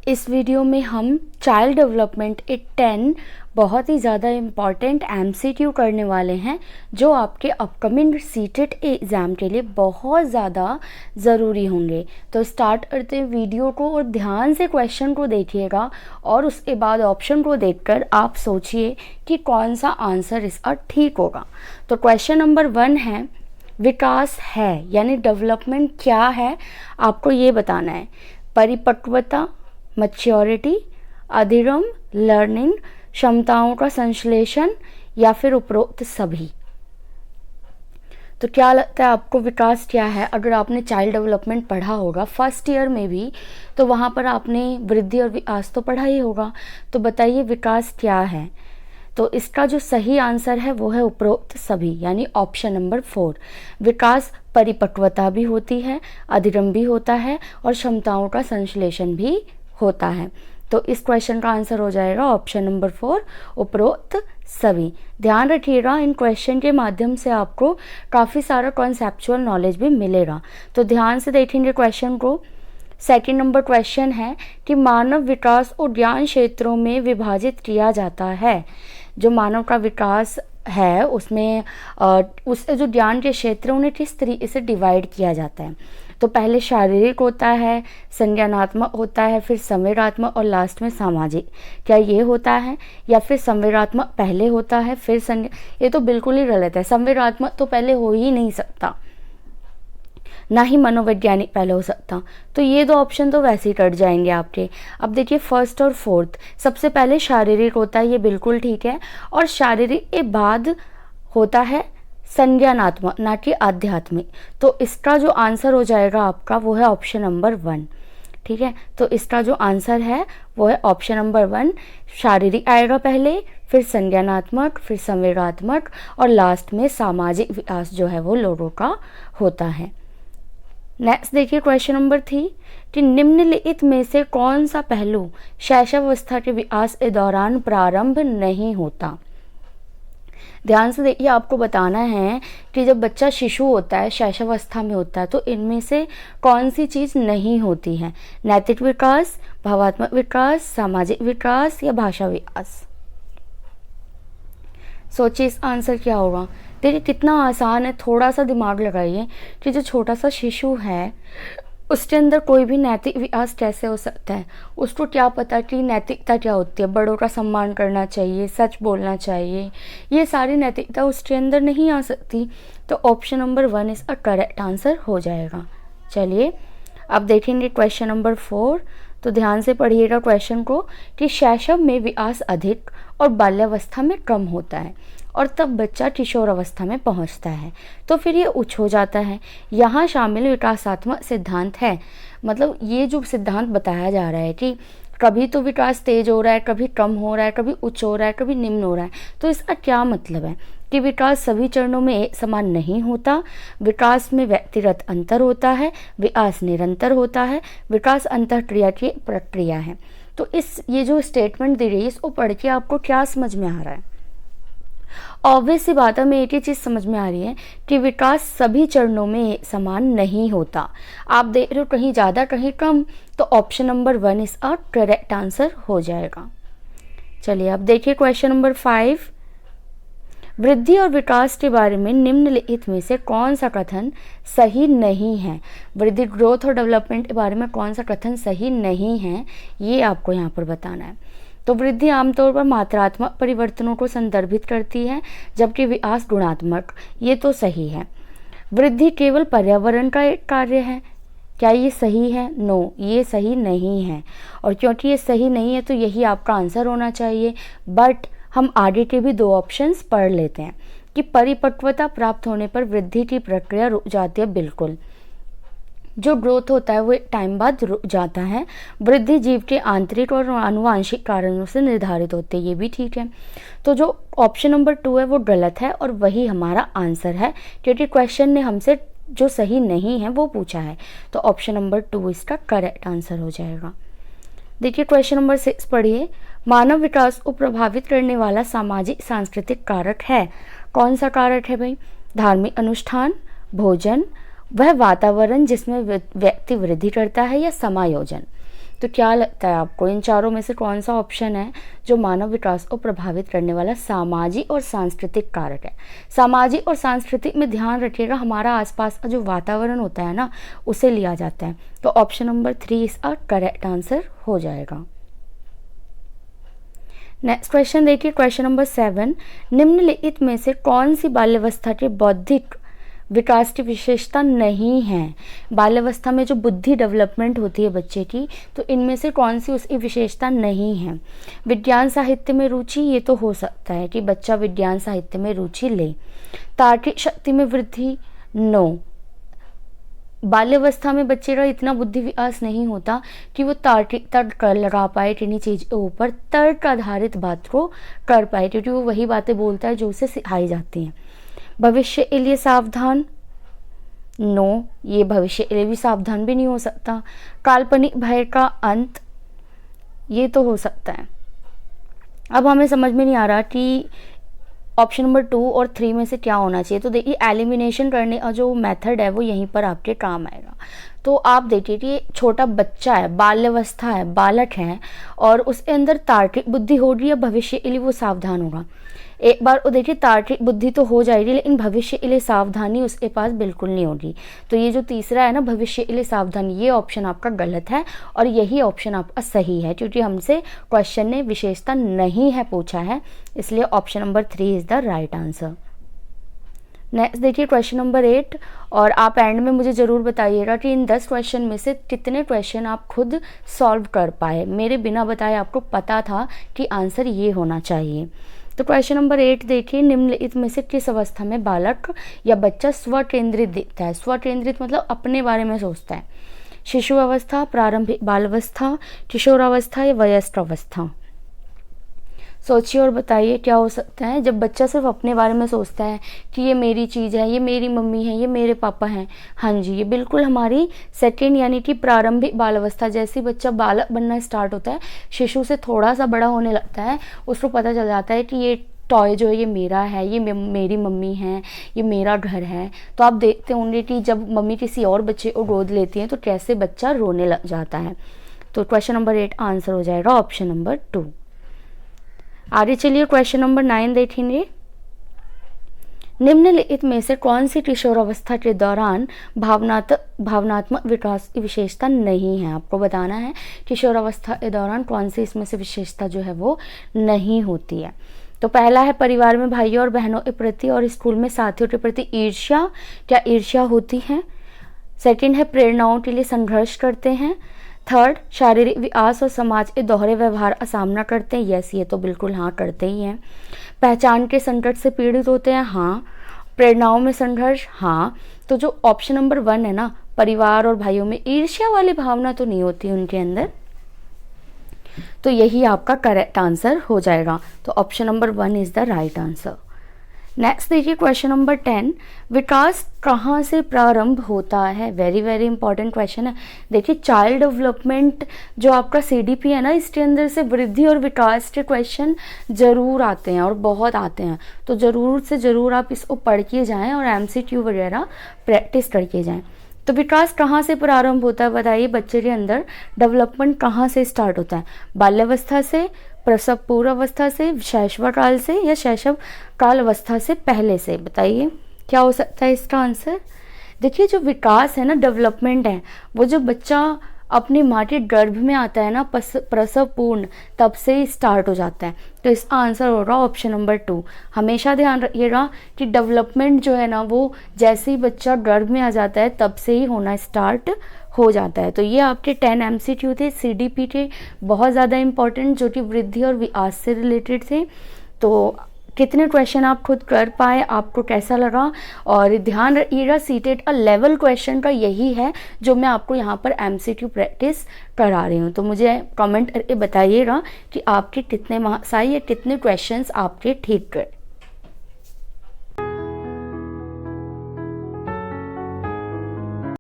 इस वीडियो में हम चाइल्ड डेवलपमेंट एट 10 बहुत ही ज़्यादा इम्पॉर्टेंट एमसीक्यू करने वाले हैं जो आपके अपकमिंग सीटेट एग्ज़ाम के लिए बहुत ज़्यादा ज़रूरी होंगे। तो स्टार्ट करते हैं वीडियो को और ध्यान से क्वेश्चन को देखिएगा और उसके बाद ऑप्शन को देखकर आप सोचिए कि कौन सा आंसर इसका ठीक होगा। तो क्वेश्चन नंबर 1 है, विकास है यानी डेवलपमेंट क्या है, आपको ये बताना है। परिपक्वता, मैच्योरिटी, अधिगम, लर्निंग, क्षमताओं का संश्लेषण या फिर उपरोक्त सभी। तो क्या लगता है आपको विकास क्या है? अगर आपने चाइल्ड डेवलपमेंट पढ़ा होगा फर्स्ट ईयर में भी, तो वहाँ पर आपने वृद्धि और विकास तो पढ़ा ही होगा। तो बताइए विकास क्या है? तो इसका जो सही आंसर है वो है उपरोक्त सभी यानी ऑप्शन नंबर 4। विकास परिपक्वता भी होती है, अधिगम भी होता है और क्षमताओं का संश्लेषण भी होता है। तो इस क्वेश्चन का आंसर हो जाएगा ऑप्शन नंबर 4, उपरोक्त सभी। ध्यान रखिएगा, इन क्वेश्चन के माध्यम से आपको काफ़ी सारा कॉन्सेप्चुअल नॉलेज भी मिलेगा। तो ध्यान से देखेंगे क्वेश्चन को। सेकंड नंबर क्वेश्चन है कि मानव विकास को ज्ञान क्षेत्रों में विभाजित किया जाता है। जो मानव का विकास है उसमें उससे जो ज्ञान के क्षेत्र उन्हें किस तरीके से डिवाइड किया जाता है। तो पहले शारीरिक होता है, संज्ञानात्मक होता है, फिर संवेगात्मक और लास्ट में सामाजिक। क्या ये होता है? या फिर संवेगात्मक पहले होता है फिर ये तो बिल्कुल ही गलत है। संवेगात्मक तो पहले हो ही नहीं सकता, ना ही मनोवैज्ञानिक पहले हो सकता। तो ये दो ऑप्शन तो वैसे ही कट जाएंगे आपके। अब देखिए फर्स्ट और फोर्थ, सबसे पहले शारीरिक होता है, ये बिल्कुल ठीक है। और शारीरिक के बाद होता है संज्ञानात्मक, ना कि आध्यात्मिक। तो इसका जो आंसर हो जाएगा आपका वो है ऑप्शन नंबर 1। ठीक है, तो इसका जो आंसर है वो है ऑप्शन नंबर 1। शारीरिक आएगा पहले, फिर संज्ञानात्मक, फिर संवेगात्मक और लास्ट में सामाजिक विकास जो है वो लोगों का होता है। नेक्स्ट देखिए क्वेश्चन नंबर 3 कि निम्नलिखित में से कौन सा पहलू शैशवावस्था के विकास के दौरान प्रारंभ नहीं होता। ध्यान से देखिए, आपको बताना है कि जब बच्चा शिशु होता है, शैशवावस्था में होता है, तो इनमें से कौन सी चीज़ नहीं होती है। नैतिक विकास, भावात्मक विकास, सामाजिक विकास या भाषा विकास। सोचिए इस आंसर क्या होगा। देखिए कितना आसान है, थोड़ा सा दिमाग लगाइए कि जो छोटा सा शिशु है उसके अंदर कोई भी नैतिक विकास कैसे हो सकता है। उसको क्या पता कि नैतिकता क्या होती है, बड़ों का सम्मान करना चाहिए, सच बोलना चाहिए, ये सारी नैतिकता उसके अंदर नहीं आ सकती। तो ऑप्शन नंबर 1 इसका करेक्ट आंसर हो जाएगा। चलिए अब देखेंगे क्वेश्चन नंबर 4। तो ध्यान से पढ़िएगा क्वेश्चन को कि शैशव में विकास अधिक और बाल्यावस्था में कम होता है और तब बच्चा किशोर अवस्था में पहुंचता है तो फिर ये उच्च हो जाता है। यहाँ शामिल विकासात्मक सिद्धांत है। मतलब ये जो सिद्धांत बताया जा रहा है कि कभी तो विकास तेज हो रहा है, कभी कम हो रहा है, कभी उच्च हो रहा है, कभी निम्न हो रहा है। तो इसका क्या मतलब है कि विकास सभी चरणों में एक समान नहीं होता। विकास में व्यक्तिगत अंतर होता है, विकास निरंतर होता है, विकास अंतःक्रिया की प्रक्रिया है। तो ये जो स्टेटमेंट दी रही है इसको पढ़ के आपको क्या समझ में आ रहा है? ऑब्वियस सी बात है, हमें एक ही चीज़ समझ में आ रही है कि विकास सभी चरणों में समान नहीं होता। आप देख रहे हो कहीं ज़्यादा कहीं कम, तो ऑप्शन नंबर 1 इसका करेक्ट आंसर हो जाएगा। चलिए अब देखिए क्वेश्चन नंबर 5। वृद्धि और विकास के बारे में निम्नलिखित में से कौन सा कथन सही नहीं है। वृद्धि, ग्रोथ और डेवलपमेंट के बारे में कौन सा कथन सही नहीं है, ये आपको यहाँ पर बताना है। तो वृद्धि आमतौर पर मात्रात्मक परिवर्तनों को संदर्भित करती है जबकि विकास गुणात्मक, ये तो सही है। वृद्धि केवल पर्यावरण का एक कार्य है, क्या ये सही है? नो, ये सही नहीं है। और क्योंकि ये सही नहीं है तो यही आपका आंसर होना चाहिए। बट हम आगे के भी 2 ऑप्शंस पढ़ लेते हैं कि परिपक्वता प्राप्त होने पर वृद्धि की प्रक्रिया रुक जाती है। बिल्कुल, जो ग्रोथ होता है वो एक टाइम बाद रुक जाता है। वृद्धि जीव के आंतरिक और आनुवांशिक कारणों से निर्धारित होते हैं, ये भी ठीक है। तो जो ऑप्शन नंबर 2 है वो गलत है और वही हमारा आंसर है क्योंकि क्वेश्चन ने हमसे जो सही नहीं है वो पूछा है। तो ऑप्शन नंबर 2 इसका करेक्ट आंसर हो जाएगा। देखिए क्वेश्चन नंबर 6 पढ़िए। मानव विकास को प्रभावित करने वाला सामाजिक सांस्कृतिक कारक है। कौन सा कारक है भाई? धार्मिक अनुष्ठान, भोजन, वह वातावरण जिसमें व्यक्ति वृद्धि करता है, या समायोजन। तो क्या लगता है आपको, इन चारों में से कौन सा ऑप्शन है जो मानव विकास को प्रभावित करने वाला सामाजिक और सांस्कृतिक कारक है? सामाजिक और सांस्कृतिक में ध्यान रखिएगा, हमारा आसपास का जो वातावरण होता है ना, उसे लिया जाता है। तो ऑप्शन नंबर 3 इसका करेक्ट आंसर हो जाएगा। नेक्स्ट क्वेश्चन देखिए, क्वेश्चन नंबर 7, निम्नलिखित में से कौन सी बाल्यावस्था के बौद्धिक विकास की विशेषता नहीं है? बाल्यावस्था में जो बुद्धि डेवलपमेंट होती है बच्चे की, तो इनमें से कौन सी उसकी विशेषता नहीं है? विज्ञान साहित्य में रुचि, ये तो हो सकता है कि बच्चा विज्ञान साहित्य में रुचि ले। तार्किक शक्ति में वृद्धि, नो। बाल्यावस्था में बच्चे का इतना बुद्धि विकास नहीं होता कि वो तार्किक तर्क लगा पाए किन्हीं चीज़ के ऊपर, तर्क आधारित बात को कर पाए, क्योंकि वो वही बातें बोलता है जो उसे सिखाई जाती हैं। भविष्य के लिए सावधान, नो, ये भविष्य के लिए भी सावधान भी नहीं हो सकता। काल्पनिक भय का अंत, ये तो हो सकता है। अब हमें समझ में नहीं आ रहा कि ऑप्शन नंबर 2 और 3 में से क्या होना चाहिए। तो देखिए, एलिमिनेशन करने का जो मेथड है वो यहीं पर आपके काम आएगा। तो आप देखिए कि छोटा बच्चा है, बाल्यावस्था है, बालक है, और उसके अंदर तार्किक बुद्धि हो रही है, भविष्य के लिए वो सावधान होगा। एक बार वो देखिए, तार्किक बुद्धि तो हो जाएगी, लेकिन भविष्य के लिए सावधानी उसके पास बिल्कुल नहीं होगी। तो ये जो तीसरा है ना, भविष्य के लिए सावधानी, ये ऑप्शन आपका गलत है और यही ऑप्शन आपका सही है, क्योंकि हमसे क्वेश्चन ने विशेषता नहीं है पूछा है, इसलिए option number 3 is the right answer. Next देखिए, क्वेश्चन नंबर 8, और आप एंड में मुझे ज़रूर बताइएगा कि इन 10 क्वेश्चन में से कितने क्वेश्चन आप खुद सॉल्व कर पाए। मेरे बिना बताए आपको पता था कि आंसर ये होना चाहिए। तो क्वेश्चन नंबर 8 देखिए, निम्नलिखित में से किस अवस्था में बालक या बच्चा स्व केंद्रित दिखता है? स्व केंद्रित मतलब अपने बारे में सोचता है। शिशु अवस्था, प्रारंभिक बाल अवस्था, किशोरावस्था या वयस्क अवस्था? सोचिए और बताइए क्या हो सकता है जब बच्चा सिर्फ अपने बारे में सोचता है कि ये मेरी चीज़ है, ये मेरी मम्मी है, ये मेरे पापा हैं। हाँ जी, ये बिल्कुल हमारी सेकेंड यानी कि प्रारंभिक बाल अवस्था। जैसे बच्चा बालक बनना स्टार्ट होता है, शिशु से थोड़ा सा बड़ा होने लगता है, उसको पता चल जाता है कि ये टॉय जो है ये मेरा है, ये मेरी मम्मी है, ये मेरा घर है। तो आप देखते होंगे कि जब मम्मी किसी और बच्चे को गोद लेती हैं तो कैसे बच्चा रोने लग जाता है। तो क्वेश्चन नंबर 8 आंसर हो जाएगा ऑप्शन नंबर 2। आगे चलिए, क्वेश्चन नंबर 9 देखेंगे। निम्नलिखित में से कौन सी किशोरावस्था के दौरान भावनात्मक विकास की विशेषता नहीं है? आपको बताना है किशोरावस्था के दौरान कौन सी इसमें से विशेषता जो है वो नहीं होती है। तो पहला है परिवार में भाइयों और बहनों के प्रति और स्कूल में साथियों के प्रति ईर्ष्या, क्या ईर्ष्या होती है? सेकंड है प्रेरणाओं के लिए संघर्ष करते हैं। थर्ड, शारीरिक विकास और समाज के दोहरे व्यवहार का सामना करते हैं। यस, ये तो बिल्कुल हाँ करते ही हैं। पहचान के संकट से पीड़ित होते हैं। हाँ। प्रेरणाओं में संघर्ष। हाँ। तो जो ऑप्शन नंबर 1 है ना, परिवार और भाइयों में ईर्ष्या वाली भावना तो नहीं होती उनके अंदर, तो यही आपका करेक्ट आंसर हो जाएगा। तो option number 1 is the right answer. Next देखिए, क्वेश्चन नंबर 10, विकास कहाँ से प्रारंभ होता है? वेरी वेरी इंपॉर्टेंट क्वेश्चन है। देखिए, चाइल्ड डेवलपमेंट जो आपका CDP है ना, इसके अंदर से वृद्धि और विकास के क्वेश्चन जरूर आते हैं और बहुत आते हैं। तो ज़रूर से ज़रूर आप इसको पढ़ के जाएँ और MCQ वगैरह प्रैक्टिस करके जाएँ। तो विकास कहाँ से प्रारंभ होता है बताइए? बच्चे के अंदर डेवलपमेंट कहाँ से स्टार्ट होता है? बाल्यावस्था से, प्रसव पूर्व अवस्था से, शैशव काल से या शैशव काल अवस्था से पहले से? बताइए क्या हो सकता है इसका आंसर। देखिए, जो विकास है ना, डेवलपमेंट है, वो जो बच्चा अपनी माँ के गर्भ में आता है ना, प्रसव पूर्ण, तब से ही स्टार्ट हो जाता है। तो इसका आंसर होगा ऑप्शन नंबर 2। हमेशा ध्यान रखिएगा कि डेवलपमेंट जो है ना, वो जैसे ही बच्चा गर्भ में आ जाता है तब से ही होना स्टार्ट हो जाता है। तो ये आपके 10 MCQ थे CDP के, बहुत ज़्यादा इंपॉर्टेंट, जो कि वृद्धि और विकास से रिलेटेड थे। तो कितने क्वेश्चन आप खुद कर पाए, आपको कैसा लगा? और ध्यान रखिएगा, सीटेट का लेवल क्वेश्चन का यही है जो मैं आपको यहाँ पर MCQ प्रैक्टिस करा रही हूँ। तो मुझे कमेंट करके बताइएगा कि आपके कितने मार्क्स आए या कितने क्वेश्चंस आपके ठीक गए।